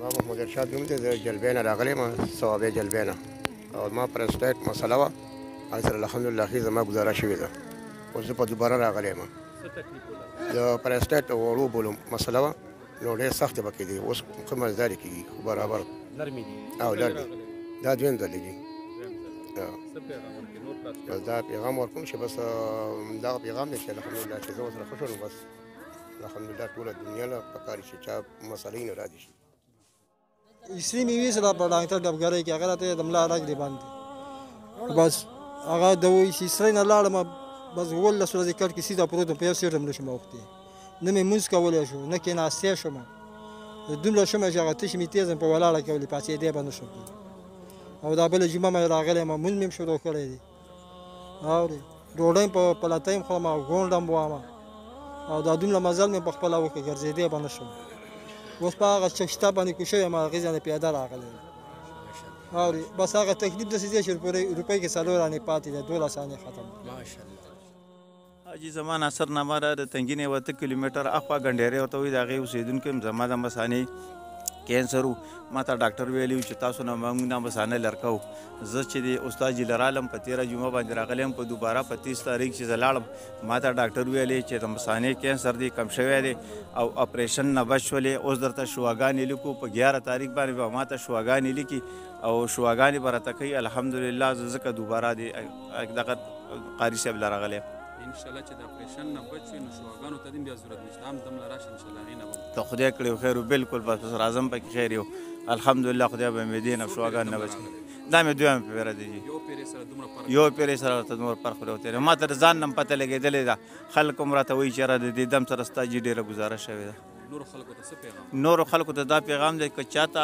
ما محمد ارشاد نوم دی، د جلبې نه راغلی یم، صوابۍ جلبې نه، او ما پرسټیټ مسله وه، هغې سره الحمدلله ښې زما ګزاره شوې ده. اوس زه په دوباره راغلی یم. د پرسټیټ وړو بولو مسله وه، نو ډېر سختې پکې دي، اوس ښه مزدارې کېږي، خو برابر او لر دي. دا دویم ځل دی. بس دا پیغام ورکوم چې بس دغه پیغام دی چې الحمدلله چې زه ورسره ښه شوم، بس الحمدلله ټوله دنیا له پکار چې چا مسلې نه راضي شي. اصلي مېوې سره په ډاکټر ډبګرۍ کې هغه راته د ملا رګ دی باندې، بس هغه د وایي چې سرای نه لاړم، بس 11 ورځې کټ کې سیده پروت وم، په یو سیټ هم نشم اوښتی، نه مې لمونځ کولی شو، نه کېناستی شوم، دومره شوم چې هغه تشې مې تېز په ولاړه کولې، پاڅېدی به نه شم. او دا بله جمعه مې راغلی یم، لمونځ مې هم شروع کړی دی، اورې ډوډۍ په پلته هم خورم او ګونډ هم وامه، او دا دومره مزل مې په خپله وکړ، ګرځېدی به نه شم. اوس په هغه شته باندې کوشش یم، هغې ځای نه پیاده راغلی یم، اورې بس هغه تکلیف داسې دی چې روپۍ کې 4 آنې پاتې دی، 12 آنې ختم. حاجي زما ناصر نامه ده، د تنګینې 8 کیلومتر اخوا ګنډېرې ورته وایي، د هغې اوسېدونکی یم. زما د مثانې کینسر و، ما ته ډاکټر ویلي و چې تاسو نه موږ دا مثانه لر کوو. زه چې د استاد جیله رالم په 13 جمعه باندې راغلی یم، په دوباره په 30 تاریخ چې زه لاړم، ما ته ډاکټر ویلی چې د مثانې کینسر دی کم شوی دی او اپریشن نه بچ شولې. اوس درته شواګانې لیکو، په 11 تاریخ باندې به ما ته شواګانې لیکي او شواګانې به راته کوي. الحمدلله زه ځکه دوباره د دغه قاري صاحب له راغلی یم. انشاءالله چې د اپریشن نه بچ شي، نو شواګانو ته دې بیا ضرورت نشته، هم دم له راشي انشاءالله هغې نه به ته خدای کړی و خیر و، بالکل بس راځم پکې خیر یو، الحمدلله خدای به مې دې نه شواګان نه بچ کړي. دا مې دویم پیره دی، یو پیرې سره دومره فرق، یو پیرې سره ورته دومره فرق وروتی. ما ته د ځان نه هم پته لګېدلې ده، خلک هم راته وایي چې یاره د دې دم سره ستا جي ډېره ګزاره شوې ده. نورو خلکو ته څه پیغام؟ نورو خلکو ته دا پیغام دی که چاته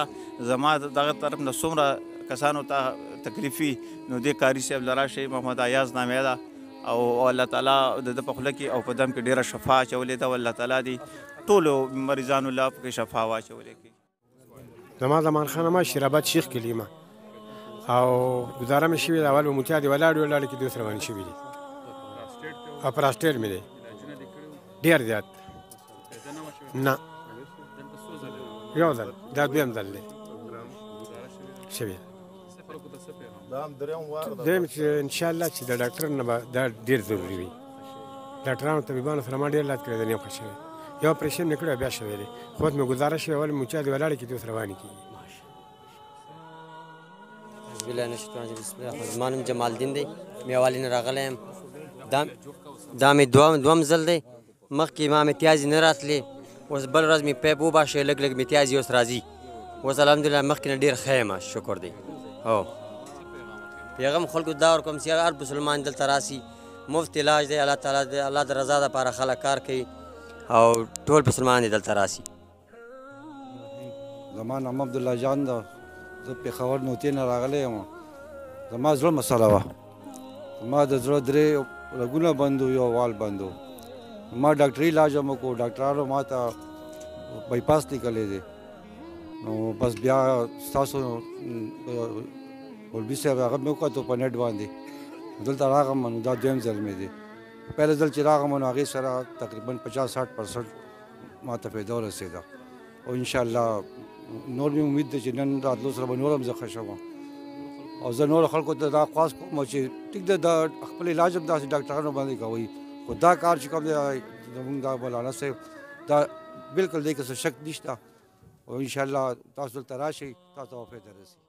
زما دغه طرف نه څومره کسانو ته تکلیف وي، نو دې کاري صاحب له راشئ، محمد ایاز نامې ده، او الله تعالی د ده په خوله کې او په دم کې ډېره شفا اچولې ده، او الله تعالی دې ټولو مریضانو له پکې شفا واچولې کړي. زما زمان خان ما شیرآباد شیخ کلیمه او ګزاره مې شوې ده، اول به متیا دې ولاړې کې دوی سره باندې شوي دي، او پراسټیټ مې دی ډېر زیات نه، یو ځل، دا دویم ځل دی شوي. دویم چې انشاءالله چې د ډاکټر نه به دا ډېر ضروري وي، ډاکټرانو طبیبانو سره ما ډېر لاس کړی دی، نه یم ښه شوی، یو اپریشن مې کړی بیا شوی دی، خو اوس مې ګزاره شوې، اول مچا دې ولاړې کې دوی سره روانې کېږي. زما نوم جمال الدین دی، میوالي نه راغلی یم، دا مې دوم ځل دی، مخکې ما متیازې نه راتلې، اوس بل ورځ مې پیپ وباشه، لږ لږ متیازې اوس راځي، اوس الحمدلله مخکې نه ډېر ښه یم، شکر دی. هو پیغام خلکو دا ورکوم چې هر مسلمان دلته راسي، مفت علاج دی، الله تعالی د الله د رضا دپاره خلک کار کوي او ټول مسلمان دې دلته راسي. زما نام عبدالله جان ده، زه پېښور نوتې نه راغلی یم. زما زړه مسله وه، زما د زړه 3 رګونه بند و، یو وال بند و، ما ډاکټري علاج هم وکړو، ډاکټرانو ما ته بایپاس لیکلی دی، نو بس بیا ستاسو مولوي صاحب هغه مې وکتو په نېټ باندې، دلته راغلم، نو دا دویم ځل مې دی. پهله ځل چې راغلم نو هغې سره تقریبا 50-60% ما ته فایده ورسېده، او انشاءالله نور مې امید دی چې نن راتلو سره به نور هم زه ښه شم، او زه نورو خلکو ته دا خواست کوم چې ټیک ده، د خپل علاج هم داسې ډاکټرانو باندې کوئ، خو دا کار چې کوم دی زمونږ دا مولانا صاحب دا بالکل دی که څه شک نشته، او انشاءالله تاسو دلته راشئ، تاسو ته به فایده رسي.